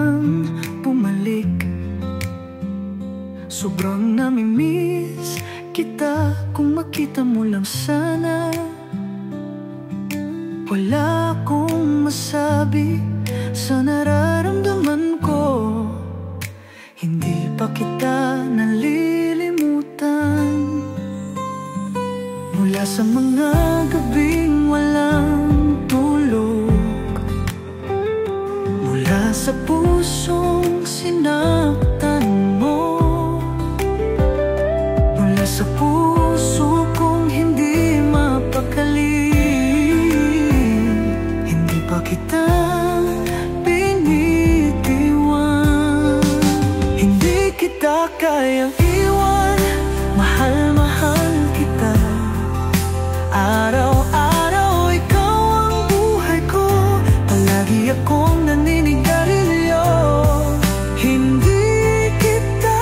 nang bumalik. Sobrang namimiss kita, kung makita mo lang sana. Wala akong masabi sa nararamdaman ko. Hindi pa kita nalilimutan. Mula sa mga gabing walang tulog, mula sa pusong sinaktan mo, mula sa puso kong hindi mapakali. Hindi pa kita binitiwan. Hindi kita kayang iwan. Mahal-mahal kita. Araw-araw ikaw ang buhay ko. Palagi akong naninigarilyo. Hindi kita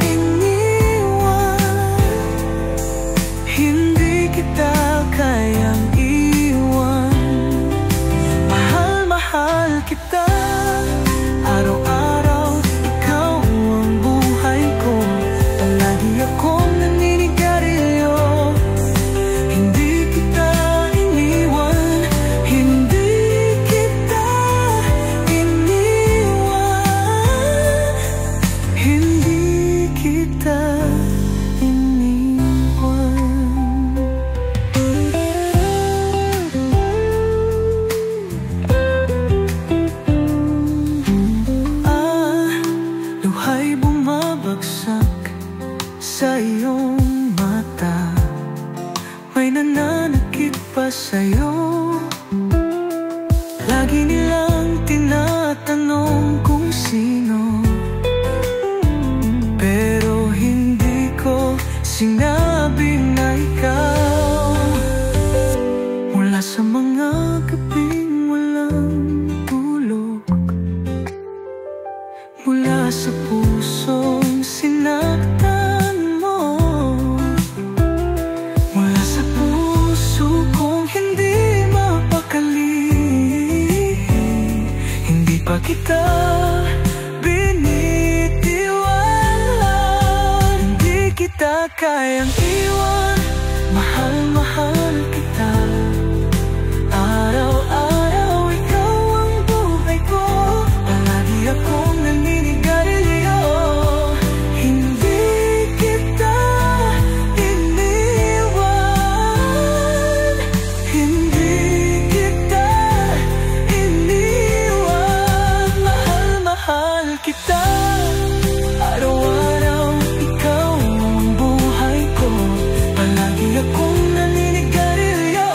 iniwan. Hindi kita kayang iwan. Mahal-mahal kita. Araw-araw ikaw ang buhay ko. Palagi akong naninigarilyo. Hindi kita iniwan. Hindi kita iniwan. Hindi kita iniwan. Luha'y bumabagsak sa iyong mata. May nananakit pa sa'yo. Lagi nilang tinatanong kung sino, pero hindi ko sinabi na ikaw. Mula sa mga gabing walang tulog, mula sa pusong sinaktan mo, mula sa puso kong hindi mapakali. Hindi pa kita binitiwan. Hindi kita kayang iwan. Mahal-mahal kita. Araw-araw ikaw ang buhay ko. Palagi akong naninigarilyo. Hindi kita iniwan. Hindi kita iniwan. Mahal-mahal kita. Araw-araw ikaw ang buhay ko. Palagi akong naninigarilyo.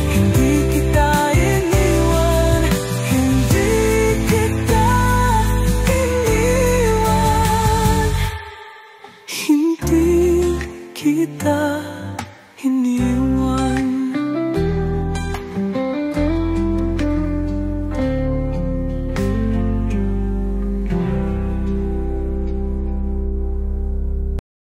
Hindi kita iniwan. Hindi kita iniwan. Hindi kita iniwan.